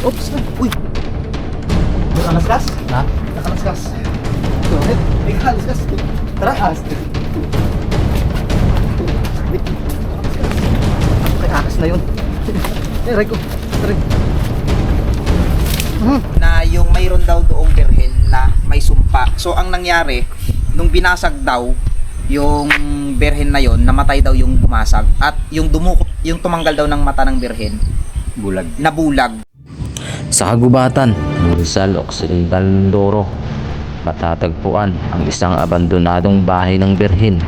Oops! Uy! Nakalaskas? Ha? Nakalaskas. Bakit? May nakalaskas. Tara! Wait. May akas na yun. Aray ko. Aray. Na yung mayroon daw doong birhen na may sumpa. So ang nangyari, nung binasag daw yung birhen na yon, namatay daw yung bumasag at yung dumukot, yung tumanggal daw ng mata ng birhen, Bulag. nabulag. Sa kagubatan, Rizal Occidental, Mindoro, matatagpuan ang isang abandonadong bahay ng birhen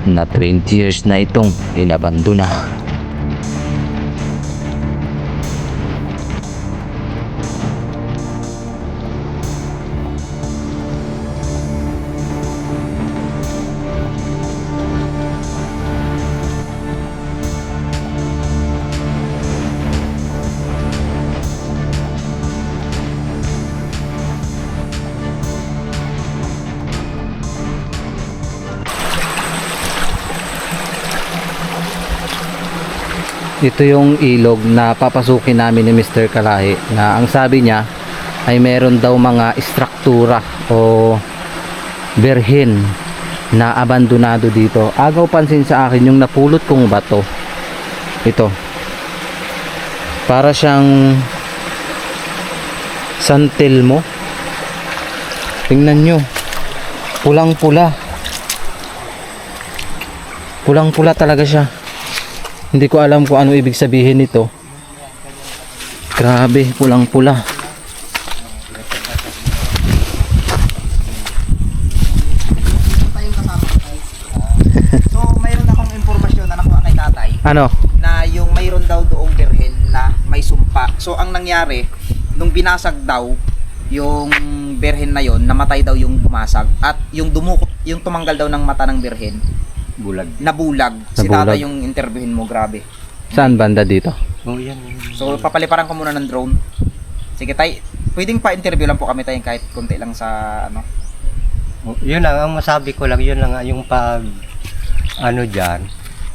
na 20 years na itong inabandona. Ito yung ilog na papasukin namin ni Mr. Kalahi, na ang sabi niya ay meron daw mga istruktura o birhen na abandonado dito. Agaw pansin sa akin yung napulot kong bato. Ito. Para siyang San Telmo. Tingnan nyo. Pulang-pula. Pulang-pula talaga siya. Hindi ko alam kung ano ibig sabihin nito. Grabe, pulang-pula. So mayroon akong impormasyon na nakuha kay tatay Ano? na yung mayroon daw doong birhen na may sumpa. So ang nangyari, nung binasag daw yung birhen na yon, namatay daw yung bumasag at yung dumukot, yung tumanggal daw ng mata ng birhen, Bulag. nabulag. Si Nabulag. tatay yung interviewin mo, grabe. Saan banda dito? Oh, yan. So papaliparan ko muna ng drone. Sige tay, pwedeng pa-interview lang po kami tayo kahit konti lang sa ano. Oh, yun lang, ang masabi ko lang, yun lang yung pag, ano dyan,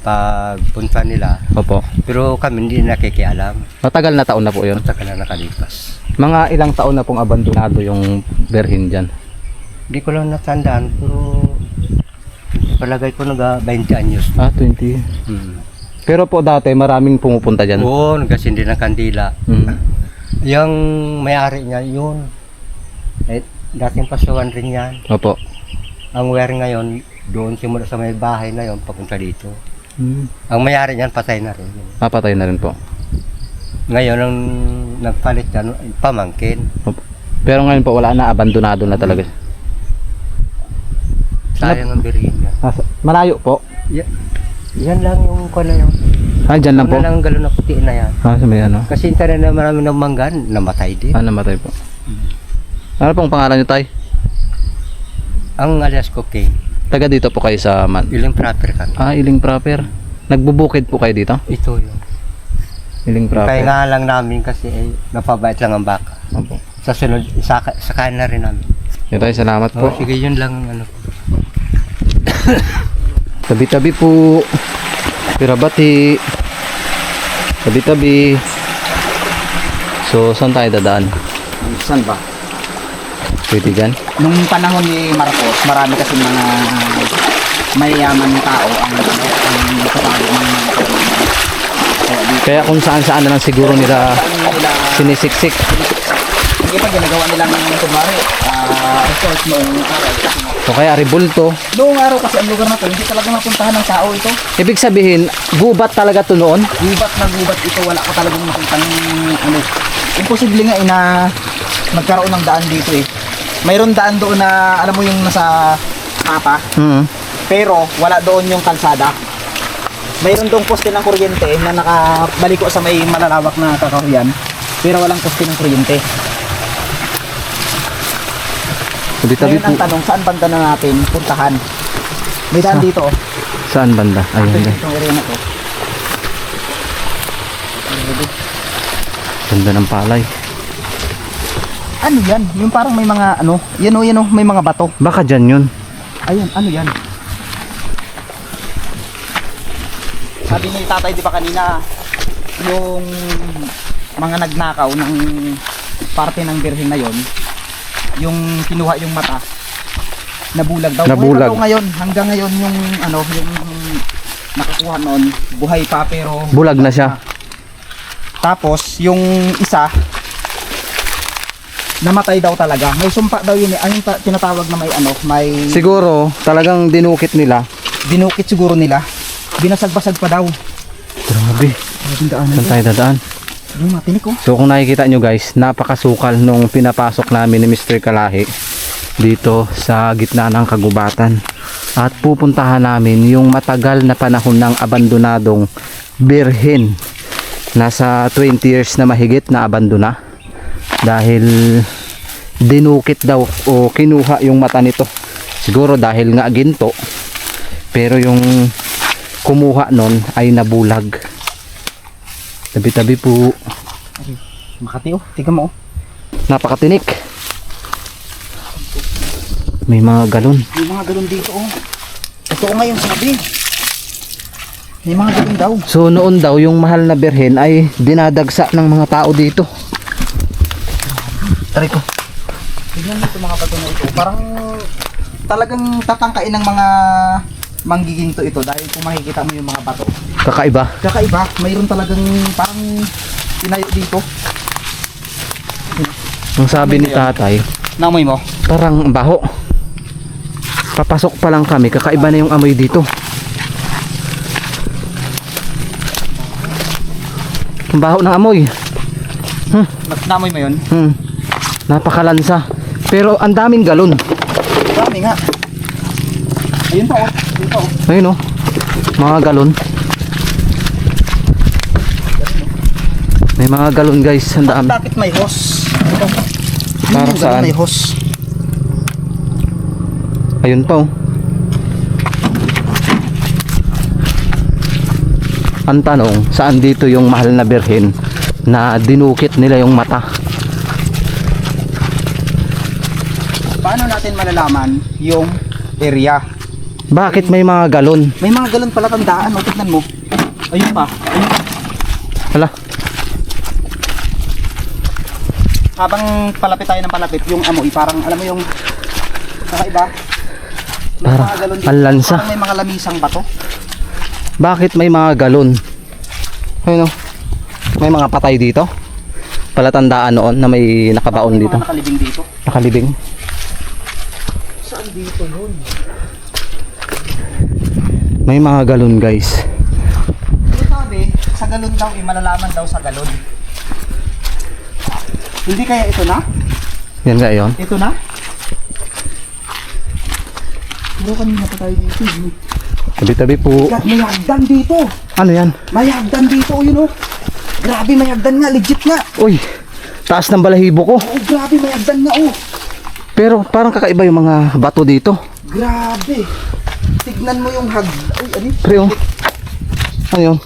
pagpunta nila. Opo. Pero kami hindi nakikialam. Matagal na taon na po yun. Matagal na nakalipas. Mga ilang taon na pong abandonado yung birhen dyan. Hindi ko lang natandaan, pero palagay ko nag-20 anyos. Ah, 20. Pero po dati maraming pumupunta dyan. Oo, nagkasindi ng kandila. Mm. Yung may-ari niya, yun. Eh, dating pasukan rin yan. Opo. Ang wire ngayon, doon simula sa may bahay na yon papunta dito. Mm. Ang may-ari niyan, patay na rin. Papatay na rin po. Ngayon, ang nagpalit yan, pamangkin. Opo. Pero ngayon po wala na, abandonado na talaga. Sayang ang birhin niya. Malayo po. Yan lang yung kuha na yun. Ah, dyan lang po. Ano lang ang galon na puti na yan. Ah, sa may ano? Kasi inta na marami ng manggan, namatay din. Ah, namatay po. Ano pong pangalan nyo, tay? Ang alias ko, King. Taga dito po kayo sa man. Ilang proper kami. Ah, Iling proper. Nagbubukid po kayo dito? Ito yun. Iling Kaya proper. nga lang namin kasi napabait lang ang baka. Opo. Sa sunod, sakain na rin namin. Yun tayo, salamat po. Oh, sige, yun lang ang ano. Tabi-tabi po. Pirabati. Tabi-tabi. So, saan tayo dadaan? Saan ba? Pwede dyan? Nung panahon ni Marcos, marami kasi mga mayayaman tao ang nagtatago ng Kaya kung saan-saan na lang siguro nila sinisiksik. hindi pa ginagawa nilang kunwari resort noong araw. O kaya ribulto. Noong araw kasi ang lugar na to, hindi talaga mapuntahan ng tao ito. Ibig sabihin, gubat talaga to noon? Gubat na gubat ito, wala ka talagang makita ng ano. Imposible nga na magkaroon ng daan dito eh. Mayroon daan doon na alam mo yung nasa mapa, pero wala doon yung kalsada. Mayroon doon poste ng kuryente na nakabaliko sa may malalawak na kakahuyan, pero walang poste ng kuryente. Tabi-tabi Ngayon po. ang tanong, saan banda na natin puntahan? May daan dito oh. Saan banda? Ayun din. Itong area na to. Ganda ng palay. Ano yan? Yung parang may mga ano, yan o, may mga bato. Baka dyan yun. Ayun, ano yan? Sabi ni tatay di ba kanina, yung mga nagnakaw ng parte ng birhen na yon, yung kinuha yung mata, nabulag daw. Nabulag. Buhay pa daw ngayon, hanggang ngayon yung ano, yung nakukuha noon, buhay pa pero Bulag na siya. tapos yung isa namatay daw talaga. May sumpa daw yun, ang tinatawag na may ano, may Siguro talagang dinukit nila. dinukit siguro nila. Binasag-basag pa daw. Grabe. Yung daanan Saan tayo dadaan? yung matinik oh. So kung nakikita nyo guys, napakasukal nung pinapasok namin ni Mr. Kalahi dito sa gitna ng kagubatan. At pupuntahan namin yung matagal na panahon ng abandonadong birhen. Nasa 20 years na mahigit na abandona. Dahil dinukit daw o kinuha yung mata nito. Siguro dahil nga ginto. Pero yung kumuha nun ay nabulag. Tabi-tabi po. Makati oh, tingnan mo oh. Napakatinik. May mga galon. May mga galon dito oh. Ito nga yung sabi. May mga galon daw. So noon daw yung mahal na birhen ay dinadagsa ng mga tao dito. Tari ko. Tingnan mo ito mga bato na ito. Parang talagang tatangkain ng mga manggiginto ito dahil kung makikita mo yung mga bato. Kakaiba. Kakaiba, mayroon talagang parang tinayo dito. Ang sabi ni tatay, Namoy mo? parang baho. Papasok pa lang kami, kakaiba na yung amoy dito. Ang baho ng amoy. Namoy mo yun? Napakalansa. Pero ang daming galon. Dami nga. Ayun pa oh. Dito oh. Ayun oh. Mga galon. May mga galon guys, ang dami. Bakit may hose? Ito. Para Yung saan? may hose. Ayun pa oh. Ang tanong, saan dito yung mahal na birhen na dinukit nila yung mata? Paano natin malalaman yung area? Bakit may mga galon? May mga galon pala tandaan, o tignan mo. Ayun pa. Ayun pa. Hala, Habang palapit tayo ng palapit, yung amoy parang alam mo yung kakaiba. May Parang mga galon dito. ang lansa. Parang may mga lamisang bato. bakit may mga galon? Ayun oh. May mga patay dito. Palatandaan noon na may nakabaon May dito. mga nakalibing dito. Nakalibing. Saan dito yun? May mga galon guys. Ano sabi? Sa galon daw, malalaman daw sa galon. Hindi kaya ito na? Yan nga yun. Ito na? Pero kanina pa tayo dito. Tabi-tabi po. May hagdan dito. Ano yan? May hagdan dito, yun oh. Grabe, may hagdan nga. Legit nga. Uy, taas ng balahibo ko. Oh, grabe, may hagdan nga oh. Pero parang kakaiba yung mga bato dito. Grabe. Tignan mo yung hagdan. Uy, ano? Pre oh. Ano yun?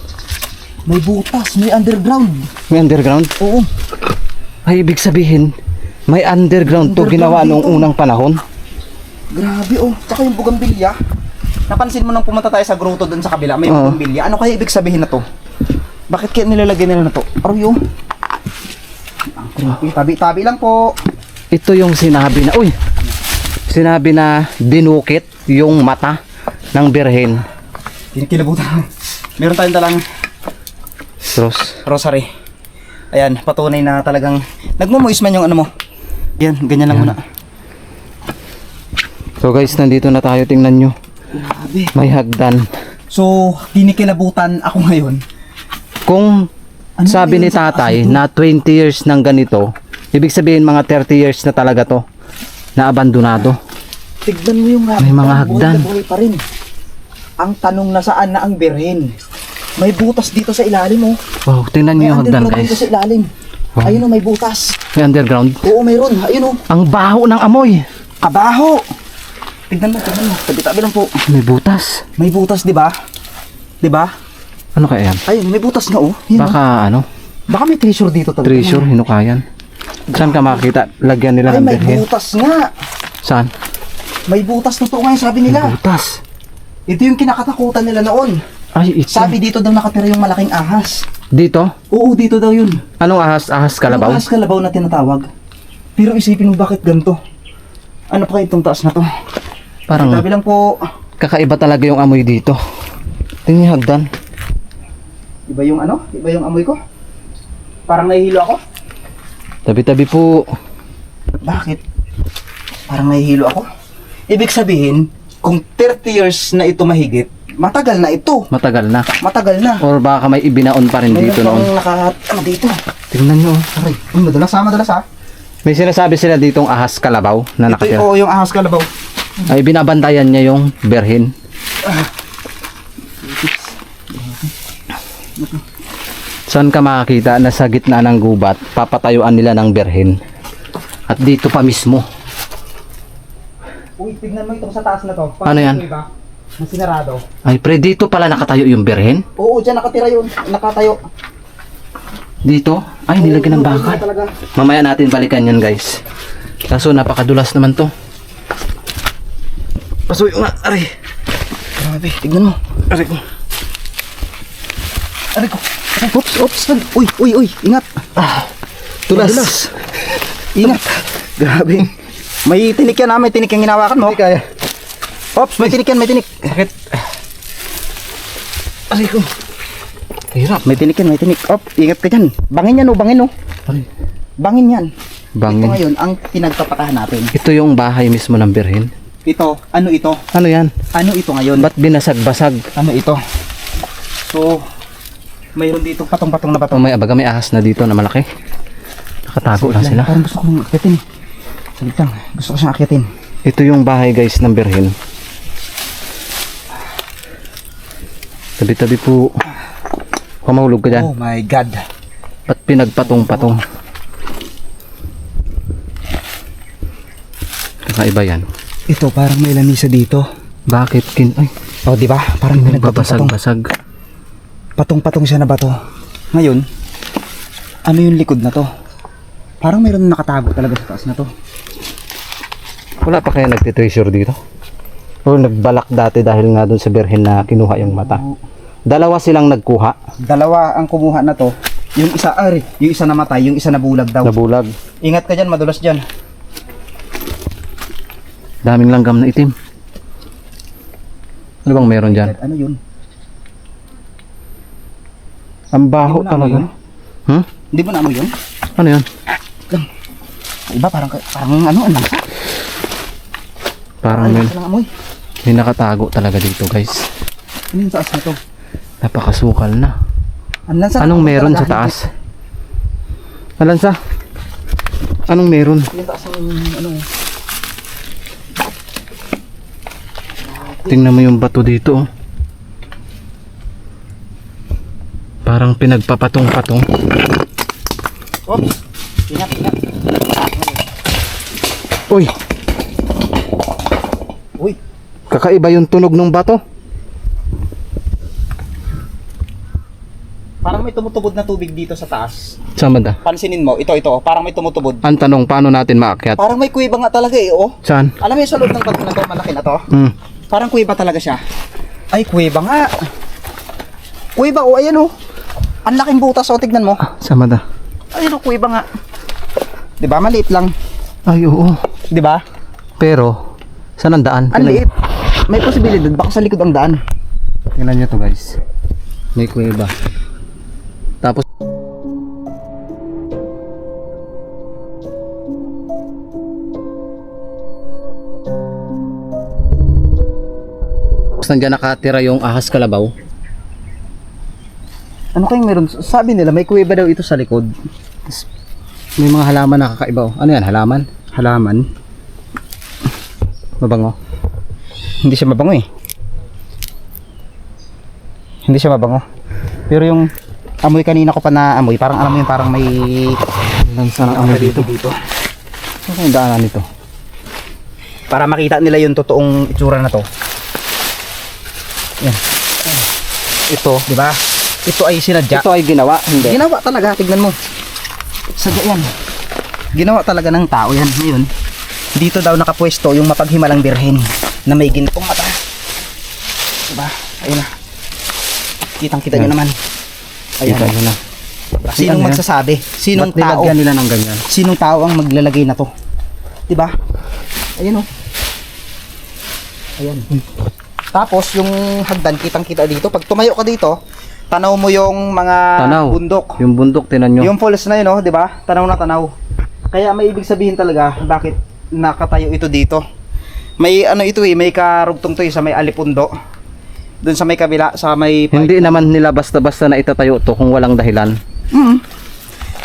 May butas, may underground. May underground? Oo. Ay, ibig sabihin, may underground to ginawa nung unang panahon. Grabe oh. Tsaka yung bugambilya. Napansin mo nung pumunta tayo sa grotto dun sa kabila, may Oo. bugambilya. Ano kaya ibig sabihin na to? Bakit kaya nilalagyan nila na to? Aroy oh. Grabe, tabi-tabi lang po. Ito yung sinabi na, uy, sinabi na dinukit yung mata ng birhen. Kinikilabutan. Meron tayong dalang Cross. rosary. Ayan, patunay na talagang nagmumuis man yung ano mo. Yan, ganyan lang muna. So guys, nandito na tayo, tingnan nyo. Grabe. May hagdan. So, kinikilabutan ako ngayon. Kung Ano sabi yun ni sa taas tatay nito? na 20 years ng ganito, ibig sabihin mga 30 years na talaga to na abandonado. Tignan mo yung May mga hagdan. Buhay na buhay pa rin. Ang tanong na saan na ang birhen. May butas dito sa ilalim oh. Wow, tingnan nyo May yung hagdan underground dito guys. sa ilalim. Wow. Ayun oh, may butas. May underground. Oo, mayroon. Ayun oh. Ang baho ng amoy. Kabaho. Tignan mo, tignan mo. Tabi-tabi lang po. May butas. May butas, di ba? Di ba? Ano kaya yan? Ayun, may butas nga oh. Yun, Baka ano? Baka may treasure dito talaga. Treasure, hinukayan. Saan ka makakita? Lagyan nila Ay, ng may birhen. butas nga. Saan? May butas totoo nga yung sabi May nila. butas. Ito yung kinakatakutan nila noon. Ay, ito. Sabi dito daw nakatira yung malaking ahas. Dito? Oo, dito daw yun. Anong ahas? Ahas kalabaw? Yung ahas kalabaw na tinatawag. Pero isipin mo bakit ganito? Ano pa kaya itong taas na to? Parang Sabi lang po, kakaiba talaga yung amoy dito. Tingnan yung hagdan. iba yung ano? Iba yung amoy ko? Parang nahihilo ako? Tabi-tabi po. Bakit? Parang nahihilo ako? Ibig sabihin, kung 30 years na ito mahigit, matagal na ito. Matagal na. Matagal na. Or baka may ibinaon pa rin dito Mayroon noon. pang ano dito. Tingnan nyo. Aray, madalas ha. May sinasabi sila ditong ahas kalabaw na Ito nakatira. oo, yung ahas kalabaw. Ay binabantayan niya yung berhin. Saan ka makakita na sa gitna ng gubat, papatayuan nila ng berhin. At dito pa mismo. Uy, tignan mo itong sa taas na to. Ano yan? Iba, na sinarado. Ay pre, dito pala nakatayo yung berhin. Oo, dyan nakatira yun. Nakatayo. Dito? Ay, nilagyan ng Oo, bakal. talaga. Mamaya natin balikan yan guys. Kaso napakadulas naman to. Pasuyo nga, aray. Grabe, tignan mo. Aray ko. Aray ko. Oops. Uy, ingat. Tulas. Ingat. Grabe. May tinik yan ha, may tinik yung hinawakan mo. Hindi kaya. Ops, may tinik yan, may tinik. Sakit. Aray ko. Hirap. May tinik yan, may tinik. Op, ingat ka dyan. Bangin yan bangin Aray. Bangin yan. Ito Bangin. ngayon, ang pinagpapatahan natin. Ito yung bahay mismo ng berhin. Ito, ano ito? Ano yan? Ano ito ngayon? Ba't binasag-basag? Ano ito? So, mayroon dito patong-patong na bato. May abaga may ahas na dito na malaki. Nakatago lang sila. Parang gusto kong akitin. Salit lang, gusto ko siyang akitin. Ito yung bahay guys ng berhin. Tabi-tabi po. Huwag mahulog ka dyan. Oh my God. Ba't pinagpatong-patong? Kakaiba yan. Ito, parang may lamisa dito. Bakit Ay, Oh, di ba? Parang pinagpapatong. babasag-basag. Patong-patong siya na bato. Ngayon, ano yung likod na to? Parang mayroon nakatago talaga sa taas na to. Wala pa kaya nagtitreasure dito? O nagbalak dati dahil nga doon sa berhin na kinuha yung mata? Dalawa silang nagkuha. Dalawa ang kumuha na to. Yung isa, yung isa namatay, yung isa nabulag daw. Nabulag. Ingat ka dyan, madulas dyan. Daming langgam na itim. Ano bang meron dyan? Ano yun? Ang baho Hindi mo na talaga. amoy Hmm? Hindi mo na amoy yun? Ano yun? Iba, parang ano, ang langsa. Parang Ang may, langsa ng amoy. may nakatago talaga dito guys. Ano yung taas na to? Napakasukal na. Ang lansa. Anong meron sa talaga, taas? Alansa? Anong meron? Yung taas ng ano. Tingnan mo yung bato dito. Oh. Parang pinagpapatong-patong. Oops. Ingat. Uy! Uy. Kakaiba yung tunog ng bato. Parang may tumutubod na tubig dito sa taas. Saan banda? Pansinin mo, ito. Parang may tumutubod. Ang tanong, paano natin maakyat? Parang may kuweba nga talaga oh. Saan? Alam mo yung sa loob ng bato na to, malaki na to? Hmm. Parang kuweba talaga siya. Ay, kuweba nga. Kuweba ayan Ang laking butas tignan mo. Saan banda? Ayun kuweba nga. 'Di ba? Maliit lang. Ay, oo. 'Di ba? Pero, saan ang daan? Ang liit. May posibilidad baka sa likod ang daan. Tingnan nyo to guys. May kuweba. Tapos nandiyan nakatira yung ahas kalabaw. Ano kayong meron? Sabi nila may kuweba daw ito sa likod. May mga halaman na kakaiba. Ano yan? Halaman? Halaman. Mabango? Hindi siya mabango Hindi siya mabango. Pero yung amoy kanina ko pa na amoy, parang alam mo yung parang may Lansa ng amoy dito. Ano yung daanan nito? para makita nila yung totoong itsura na to. Yan. Ito, di ba? Ito ay sinadya. Ito ay ginawa, hindi. Ginawa talaga, tignan mo. Sadya yan. Ginawa talaga ng tao yan. Ngayon, dito daw nakapwesto yung mapaghimalang birhen na may ginitong mata. Diba? Ayun na. Kitang kita nyo naman. Ayan. Kita nyo na. Sinong Ano yan? magsasabi? Sinong Ba't tao? nilagyan nila ng ganyan? Sinong tao ang maglalagay na to? 'Di ba? Ayan oh. Ayan. Tapos yung hagdan kitang-kita dito. Pag tumayo ka dito, tanaw mo yung mga Tanaw. bundok. Yung bundok, tinan nyo. Yung falls na yun, oh, 'di ba? Tanaw na tanaw. Kaya may ibig sabihin talaga bakit nakatayo ito dito. May ano ito eh, may karugtong to eh, sa may Alipundo. Doon sa may kabila, sa may Hindi naman nila basta-basta na itatayo to kung walang dahilan.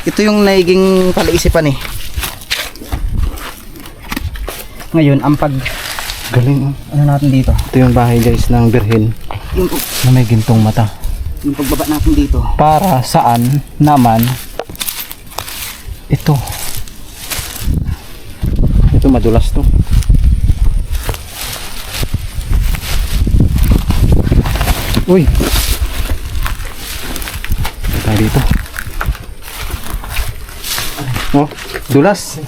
Ito yung naiging palaisipan eh. Ngayon, ang pag Galing. ano natin dito, Ito yung bahay guys ng Birhen yung, na may gintong mata. yung pagbaba natin dito. Para saan naman ito? Ito madulas to. Uy. Tayo dito. Oh, dulas.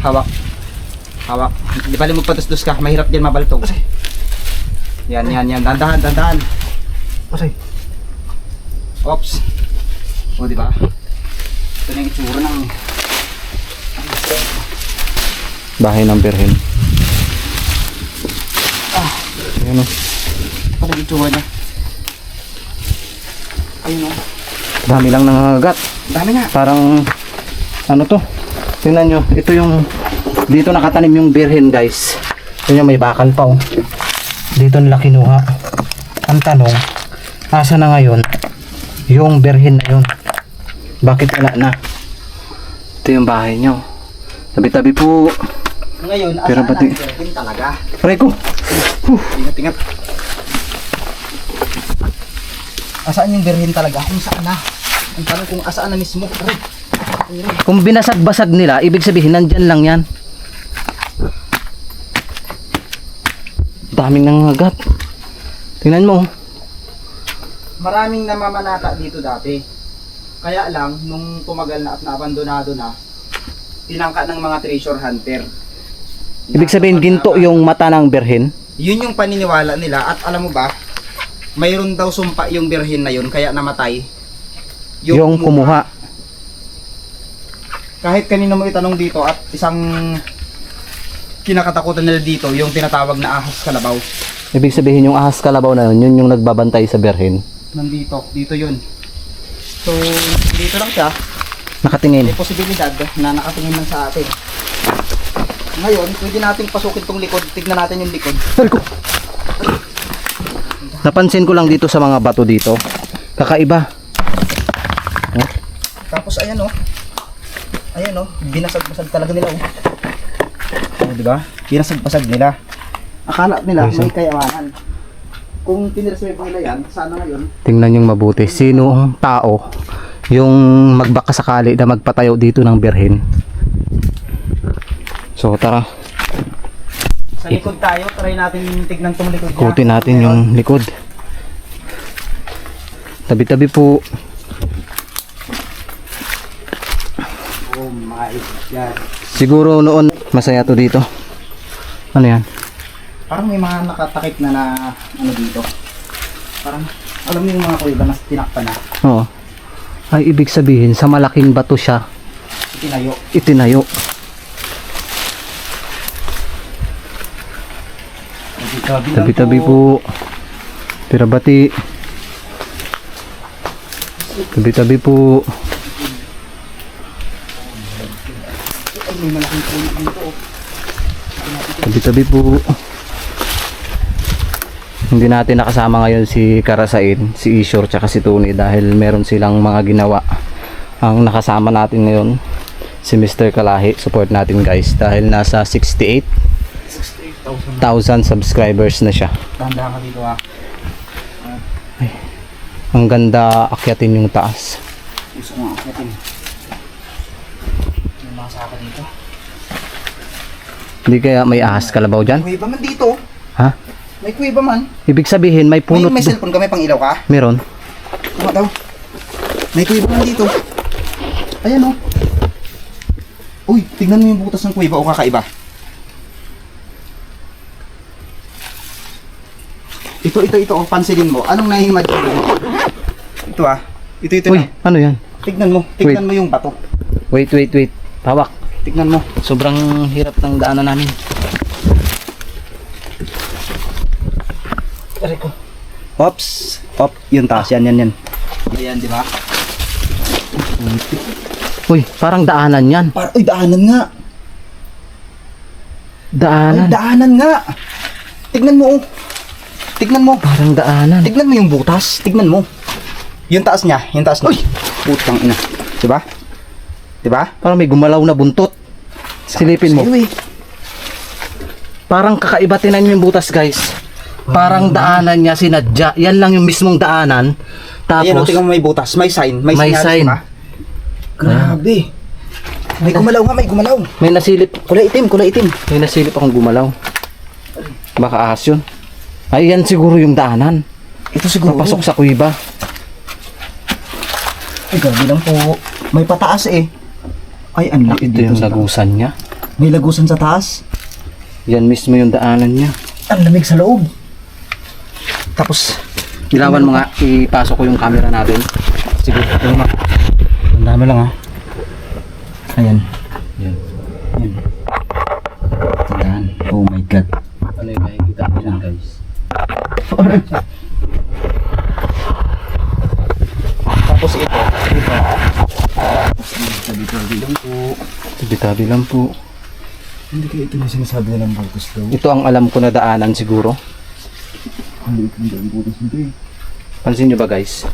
Hawak. Hawak. Di bali magpatusdos ka, mahirap din mabaltog. Yan. Dandahan. Aray. Oops. O, di ba? Ito na yung itsura ng Bahay ng Birhen. Ayan o. ito na yung itsura niya. Ayun o. Dami lang nangangagat. Dami nga. Parang ano to? Tingnan nyo, ito yung dito nakatanim yung Birhen guys. Tingnan may bakal pa oh. Dito nila kinuha. Ang tanong, asa na ngayon yung Birhen na yun? Bakit wala na? Ito yung bahay nyo. Tabi-tabi po. Ngayon, Pero asaan pati- natin din talaga? Aray ko. Ingat. Asaan yung Birhen talaga? Kung saan na? Ang tanong kung asaan na mismo. Aray. Kung binasag-basag nila, ibig sabihin nandyan lang yan. Daming nangangagat. Tingnan mo. Maraming namamanata dito dati. Kaya lang, nung tumagal na at naabandonado na, tinangka ng mga treasure hunter. Ibig sabihin ginto yung mata ng Birhen. Yun yung paniniwala nila at alam mo ba, mayroon daw sumpa yung Birhen na yun kaya namatay. Yung kumuha. Kahit kanino mo itanong dito at isang kinakatakutan nila dito, yung tinatawag na ahas kalabaw. Ibig sabihin yung ahas kalabaw na yun, yun yung nagbabantay sa Birhen. Nandito, dito yun. So, dito lang siya. Nakatingin. May posibilidad na nakatingin lang sa atin. Ngayon, pwede nating pasukin tong likod. Tignan natin yung likod. Napansin ko lang dito sa mga bato dito. Kakaiba. Tapos ayan oh. Ayan oh, binasag-basag talaga nila oh. Oh, di ba? Binasag-basag nila. Akala nila may kayawanan. Kung pinirasway nila yan, sana ngayon Tingnan yung mabuti. Sinong tao yung magbakasakali na magpatayo dito ng Birhen? So tara, sa likod tayo, try natin tignan tong likod niya. ikutin natin yung likod. Tabi-tabi po. Oh my God. Siguro noon masaya to dito. Ano yan? Parang may mga nakatakip na ano dito. Parang, alam mo yung mga kuya na tinakpan na, Oo. Ay ibig sabihin sa malaking bato siya itinayo. itinayo. Tabi-tabi po. Tirabati. Tabi-tabi po. Ay, may malaking puno dito oh. Tabi-tabi po. Hindi natin nakasama ngayon si Karasain, si Ishor, tsaka si Tony dahil meron silang mga ginawa. Ang nakasama natin ngayon si Mr. Kalahi. Support natin guys dahil nasa 68,000 subscribers na siya. Dahan-dahan ka dito ah. Ang ganda akyatin yung taas. Gusto ko nga akyatin. May mga saka dito. Hindi kaya may ahas kalabaw dyan? Kuweba man dito. Ha? May kuweba man. Ibig sabihin may punot May cellphone ka, may pang ilaw ka? Meron. Ano daw? May kuweba man dito. Ayan oh. Uy, tignan mo yung butas ng kuweba o kakaiba. Ito Ito, oh, pansinin mo. Anong na-imagine mo? Ito ah. Ito Uy, na. ano yan? Tignan mo. Tignan mo yung bato. Wait. Hawak. Tignan mo. Sobrang hirap ng daanan namin. Aray ko. Ops. Yung taas. Yan. Yan, di ba? Uy, parang daanan yan. Uy, daanan nga. Daanan. Ay, daanan nga. Tignan mo, oh. Tignan mo. Parang daanan. Tignan mo yung butas. Tignan mo. Yung taas niya. Uy! Putang ina. Diba? Parang may gumalaw na buntot. Silipin mo. Sa'yo, eh. Parang kakaiba, tinan nyo yung butas, guys. Parang daanan niya sinadya. Yan lang yung mismong daanan. Ayan, oh, Tapos, tingnan mo may butas. May sign. May senyales, sign. diba? Grabe. May gumalaw nga, may gumalaw. may nasilip. Kulay itim. May nasilip akong gumalaw. Baka ahas yun. Ay, yan siguro yung daanan. Ito siguro. Papasok sa kuiba. Ay, grabe lang po. May pataas eh. Ay, ang laki Ito dito yung sa taas. lagusan niya. May lagusan sa taas. Yan mismo yung daanan niya. Ang lamig sa loob. Tapos, Ilawan mo nga, ipasok ko yung camera natin. Sige, ito mo. ang dami lang ah. Ayan. Yan. Tandaan. Oh my God. Ano yung makikita ko dyan, guys? Tapos ito. Tabi-tabi lang po. Hindi kayo ito na sinasabi na ng butas daw. Ito ang alam ko na daanan siguro. Ang liit ng butas nito eh. Pansin nyo ba, guys?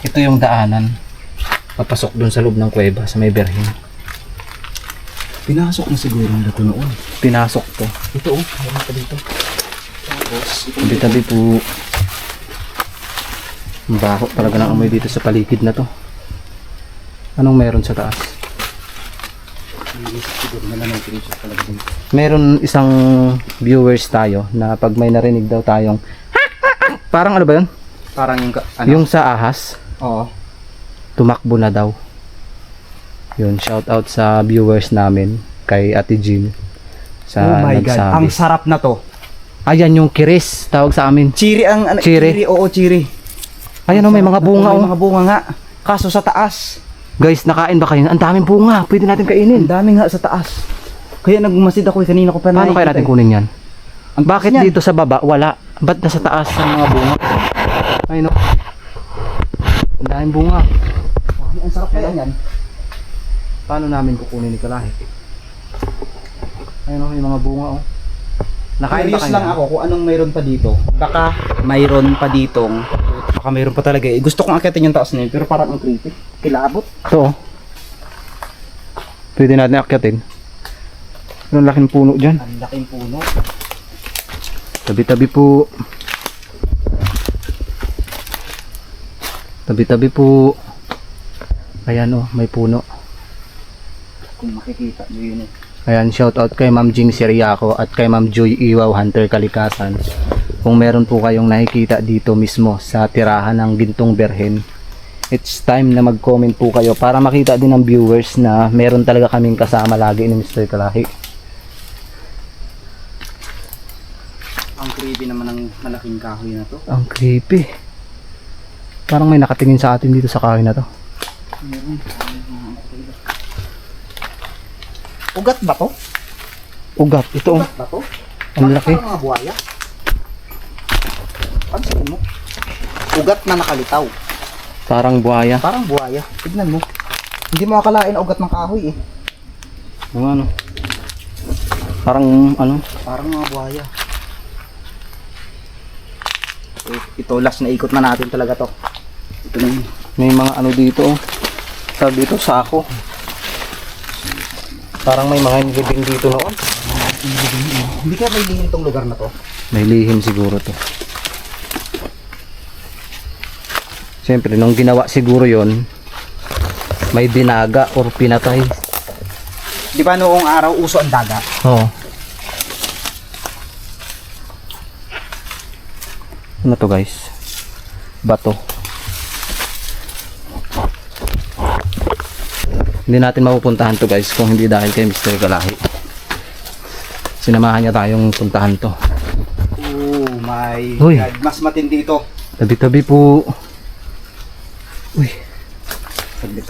Ito yung daanan. Papasok dun sa loob ng kuweba sa may berhin. Pinasok na siguro ang dato noon. Pinasok to. Ito oh, meron pa dito. Tapos, Tabi-tabi po. Ang baho talaga ng amoy dito sa paligid na to. Anong meron sa taas? siguro na lang pinasok talaga dito. Meron isang viewers tayo na pag may narinig daw tayong parang ano ba yun? Parang yung, Yung sa ahas, oo. tumakbo na daw. Yun, shout out sa viewers namin kay Ate Jean sa Oh my God, nagsabi. ang sarap na to. Ayan yung kiris, tawag sa amin. Chiri ang, Chiri. oo, chiri. Ayan o, may mga bunga May oh. mga bunga nga. Kaso sa taas. Guys, nakain ba kayo? Ang daming bunga, pwede natin Ang kainin. dami nga sa taas. Kaya nagmasid ako kanina ko pa Paano kaya natin kunin yan? Ang Bakit taas niyan. dito sa baba, wala? Ba't nasa taas ang mga bunga? Ayun o. Ang daming bunga. Ang sarap kaya yan. Paano namin kukunin ni Kalahi? Ayun o, yung mga bunga o. Nakain ba Curious kayo? lang ako kung anong mayroon pa dito. Baka mayroon pa ditong, baka mayroon pa talaga eh. Gusto kong akitin yung taas na yun, pero parang ang creepy. Kilabot. Ito o. Pwede natin akyatin. Ang laking puno dyan. Ang laking puno. Tabi-tabi po. Tabi-tabi po. Ayan o, may puno. Kung makikita nyo yun eh. Ayan, shout out kay Ma'am Jing Siriaco at kay Ma'am Joy Iwaw Hunter Kalikasan. Kung meron po kayong nakikita dito mismo sa tirahan ng Gintong Berhen, it's time na mag-comment po kayo para makita din ng viewers na meron talaga kaming kasama lagi ni Mr. Kalahi. Ang creepy naman ng malaking kahoy na to. Ang creepy. Parang may nakatingin sa atin dito sa kahoy na to. Meron. Ugat ba to? Ugat, ito oh. Ugat ba to? Ang laki. Parang mga buhaya. Pansin mo? Ugat na nakalitaw. Parang buhaya. Parang buhaya. Tignan mo. Hindi mo akalain na ugat ng kahoy eh. Yung ano? Parang ano? Parang mga buhaya. Ito last na ikot na natin talaga to. Ito na yun. May mga ano dito oh. Sabi dito, sako. Parang may mga living dito noon. Hindi kaya may lihim tong lugar na to. May lihim siguro to. Siyempre, nung ginawa siguro yon, may dinaga or pinatay. Di ba noong araw uso ang daga? Oo. Ano to guys? Bato. Hindi natin mapupuntahan to guys kung hindi dahil kay Mr. Kalahi. Sinamahan niya tayong puntahan to. Oh my my Uy. God. Mas matindi ito. Tabi-tabi po. Uy, Saglit.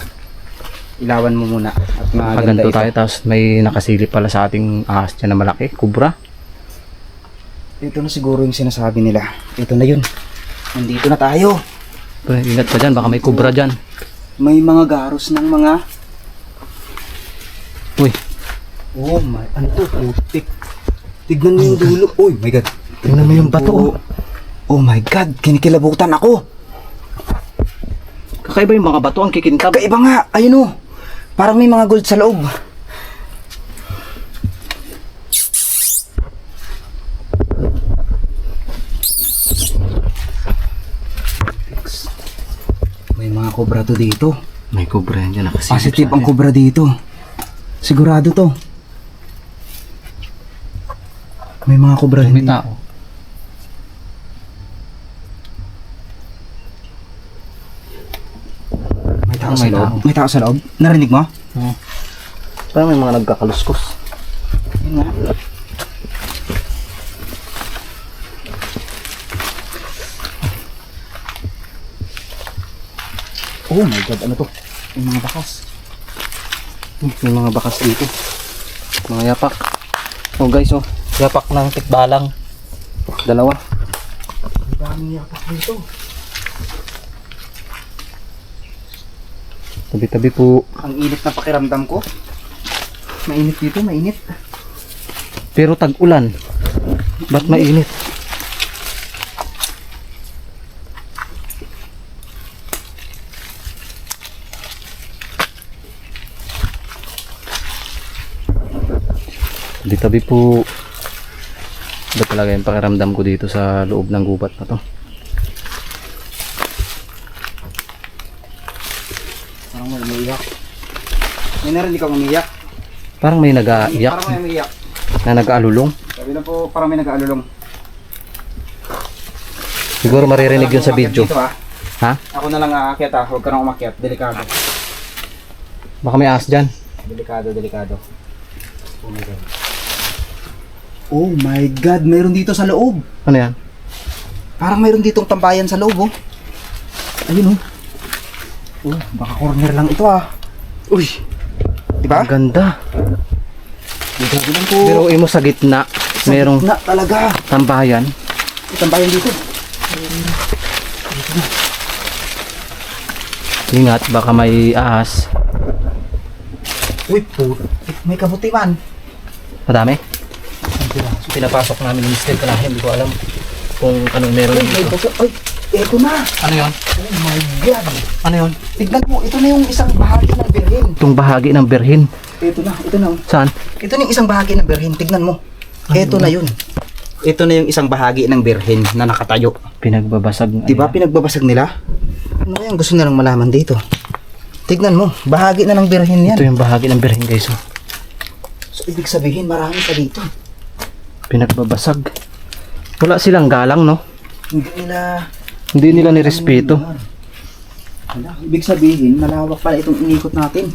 Ilawan mo muna. At maganda kaganto ito. tayo. Tapos may nakasilip pala sa ating ahas dyan na malaki. Kubra. Ito na siguro yung sinasabi nila. Ito na yun. Nandito na tayo. Uy, ingat ka dyan. Baka may kubra dyan. May mga garos ng mga... Uy, Oh my... Ano to? Putik. Tignan mo yung dulo. Oh my God. tingnan mo yung bato. Oh. Oh my God. Kinikilabutan ako. Kakaiba yung mga bato ang kikintab. Kaiba nga. Ayun oh. Parang may mga gold sa loob. May mga kobra to dito. May kubra yan dyan. Nakasilip Positive sa ang atin. kobra dito. Sigurado to. May mga kobra May dito. tao. May tao May sa loob. tao. May tao sa loob. Narinig mo? Parang may mga nagkakaluskos. Yun nga. Oh my God, ano to? May mga bakas. May mga bakas dito. Mga yapak. Oh guys, oh. Yapak ng tikbalang. Dalawa. Ang daming yapak dito. Tabi-tabi po. Ang init na pakiramdam ko. Mainit dito, mainit. Pero tag-ulan. Ba't mainit? Tabi-tabi po. Iba talaga yung pakiramdam ko dito sa loob ng gubat na to. Parang may umiiyak. May narinig kang umiiyak. Parang may nag-aiyak Parang may umiiyak. na nag-aalulong. Sabi lang po, parang may nag-aalulong. Siguro maririnig yun sa video. Dito, ah. Ha? Ako na lang aakyat ah. Huwag ka nang umakyat. Delikado. Baka may ahas dyan. Delikado, delikado. Oh my God. Oh my God, mayroon dito sa loob. Ano yan? Parang mayroon ditong tambayan sa loob, oh. Ayun, oh. Oh, baka corner lang ito, ah. Uy! Diba? Ang ganda. Delikado lang po. Pero imo sa gitna, Sa merong gitna talaga. tambayan. May tambayan dito. Ingat, baka may ahas. Uy, po. May kabuti man. Madami? Pinapasok namin ni Mr. Kalahi. Hindi ko alam kung anong meron Uy, may dito. baso. Uy, eto na. Ano yun? Oh my God. Ano yun? Tignan mo, ito na yung isang bahagi ng birhen. Itong bahagi ng berhin. Ito na, ito na. Oh. Saan? Ito na yung isang bahagi ng birhen. Tignan mo. Ito na yun. Ito na yung isang bahagi ng birhen na nakatayo. Pinagbabasag. Diba pinagbabasag nila? Ano kaya ang gusto nilang malaman dito? Tignan mo, bahagi na ng birhen yan. Ito yung bahagi ng berhin guys. Oh. So, ibig sabihin, marami pa dito. Pinagbabasag. Wala silang galang, no? Hindi Hindi nila nirespeto. Wala, ibig sabihin, malawak pala itong inikot natin.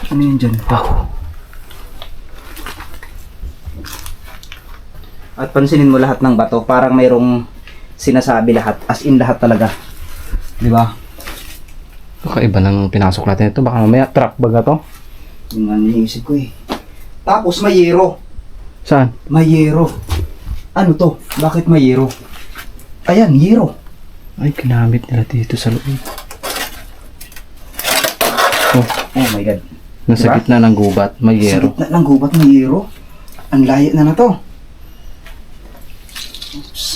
Ano yun dyan? Wow. At pansinin mo lahat ng bato, parang mayroong sinasabi lahat. As in lahat talaga. Di ba? Kakaiba ng pinasok natin ito. Baka mamaya trap baga to. Yung nga niisip ko eh. Tapos may yero. Saan? May yero. Ano to? Bakit may yero? Ayan, yero. Ay, ginamit nila dito sa loob. Oh, Oh my God. nasa Diba? gitna ng gubat, may yero. Sa gitna ng gubat may yero. Ang layo na to. Oops.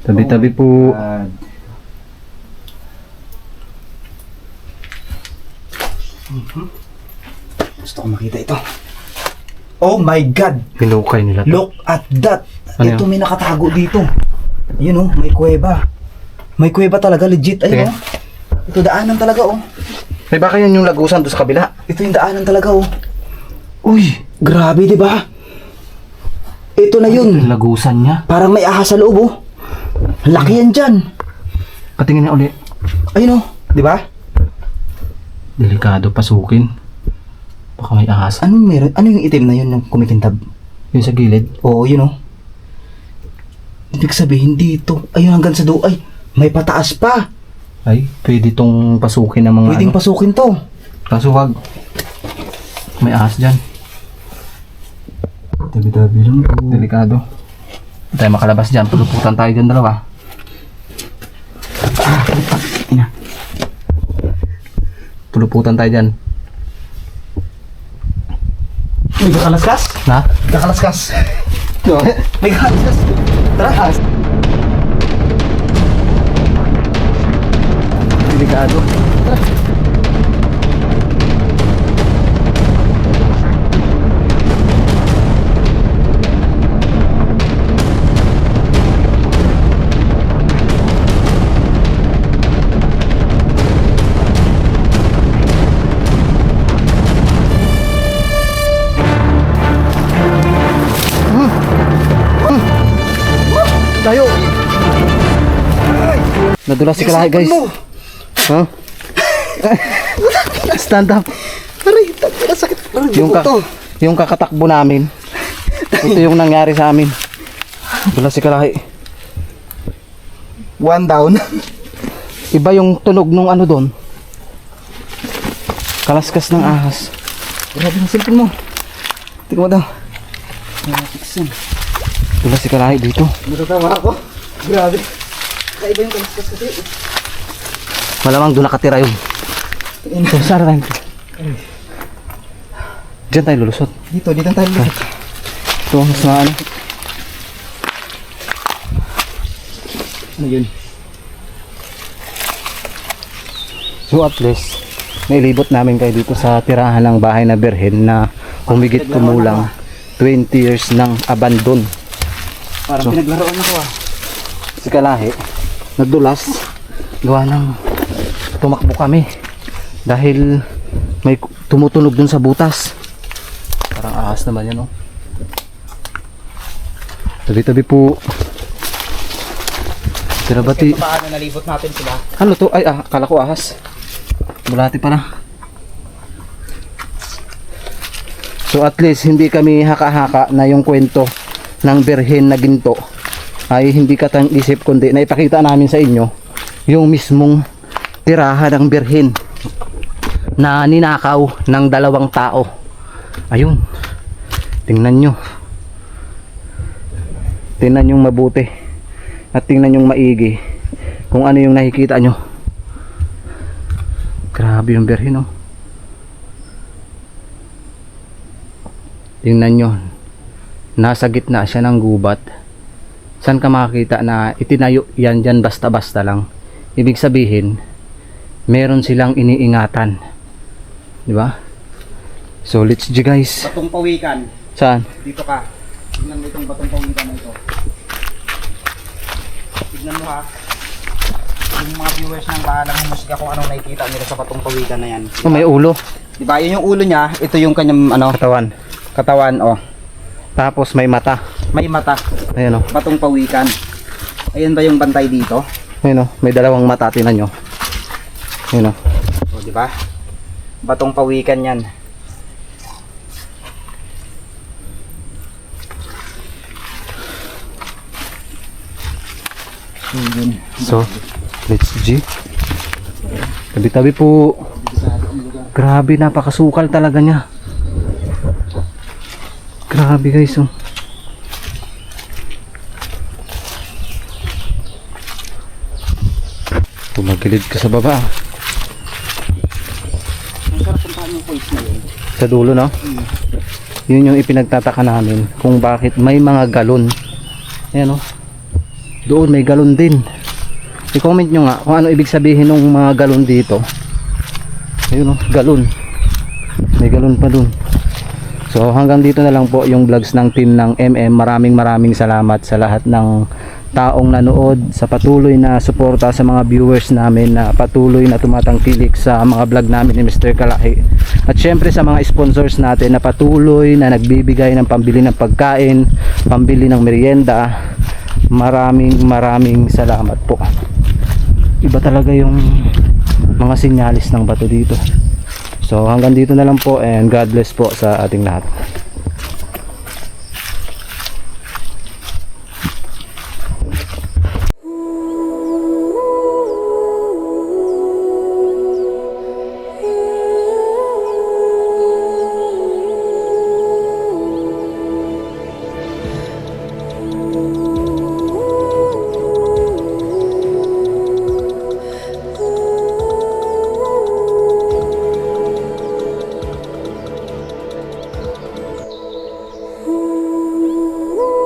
Tabi-tabi po. Gusto ko makita ito. Oh my God! Hinukay nila to. Look at that! Ano Ito yun? may nakatago dito. Yun oh, may kuweba. May kuweba talaga, legit. Sige. Ayun oh. Ito daanan talaga oh. Ay, baka yan yung lagusan doon sa kabila. Ito yung daanan talaga oh. Uy, grabe di ba? Ito na Yung yun. lagusan niya. Parang may ahas sa loob oh. Laki yan dyan. Patingin na ulit. Ayun oh, di ba? Delikado pasukin. Baka may ahas. Anong meron? Ano yung itim na yun yung kumikintab? Yung sa gilid. Oo, yun oh. Ibig sabihin dito. Ayun hanggang sa do. Ay, may pataas pa. Ay, pwede tong pasukin ng mga Pwedeng pasukin to. Kaso wag. May ahas dyan. Tabi-tabi lang po. Delikado. Hindi tayo makalabas dyan. Puluputan tayo dyan dalawa. Ina. Puluputan tayo dyan. May kakalaskas? Na? Kakalaskas. May kakalaskas. Tara. Delikado. Tayo. Nadulas si Kalahi guys. Ha? Stand up. Aray, sakit. Yung kakatakbo namin. Ito yung nangyari sa amin. Dulas si Kalahi. One down. Iba yung tunog nung ano doon. Kalaskas ng ahas. Grabe yung cellphone mo. Tingnan mo daw. Dulas si Kalahi dito. Matatawa ako. Grabe. Kaiba yung kaliskas kasi. Malamang doon nakatira yun. So, saan tayo? Diyan tayo lulusot. Dito tayo lulusot. Ito, mas na ano. Ano yun? So at least, nailibot namin kayo dito sa tirahan ng bahay na Berhen na humigit kumulang 20 years ng abandon. Parang pinaglaruan ako ah. Si Kalahi, nadulas, gawa ng tumakbo kami dahil may tumutunog dun sa butas. Parang ahas naman yan, oh. Tabi-tabi po. Tirabati. Paano nalibot natin sila? Ano to? Ay, akala ko ahas. Bulati pala. So at least hindi kami haka-haka na yung kwento ng Berhen na ginto ay hindi katang-isip kundi naipakita namin sa inyo yung mismong tirahan ng Berhen na ninakaw ng 2 tao. Ayun. Tingnan nyo. Tingnan nyo mabuti at tingnan nyo maigi kung ano yung nakikita nyo. Grabe yung Berhen, oh. Tingnan nyo, nasa gitna siya ng gubat. Saan ka makakita na itinayo yan dyan basta-basta lang? Ibig sabihin, meron silang iniingatan. Di ba? So let's go guys. Batong pawikan. Saan? Dito ka. Tignan mo itong batong pawikan na ito. Tignan mo ha. Yung mga viewers nang bahalang humusga kung anong nakikita nila sa batong pawikan na yan. Oh, may ulo. Diba? Yun yung ulo niya. Ito yung kanyang ano, katawan oh. Tapos may mata. May mata. Ayan, oh. Batong pawikan. Ayan ba yung bantay dito? Ayan, oh. May 2 mata. Tingnan nyo. Ayan, oh. O, di ba? Batong pawikan 'yan. So, let's G. Tabi-tabi po. Grabe, napakasukal talaga niya. Grabe guys, oh. Tumagilid ka sa baba. Sa dulo, no? Yun yung ipinagtataka namin kung bakit may mga galon. Ayan, oh. Doon may galon din. I-comment nyo nga kung ano ibig sabihin ng mga galon dito. Ayun, oh, galon. May galon pa dun. So hanggang dito na lang po yung vlogs ng team ng MM. Maraming salamat sa lahat ng taong nanood, sa patuloy na suporta sa mga viewers namin na patuloy na tumatangkilik sa mga vlog namin ni Mr. Kalahi. At syempre sa mga sponsors natin na patuloy na nagbibigay ng pambili ng pagkain, pambili ng merienda. Maraming salamat po. Iba talaga yung mga sinyalis ng bato dito. So hanggang dito na lang po and God bless po sa ating lahat.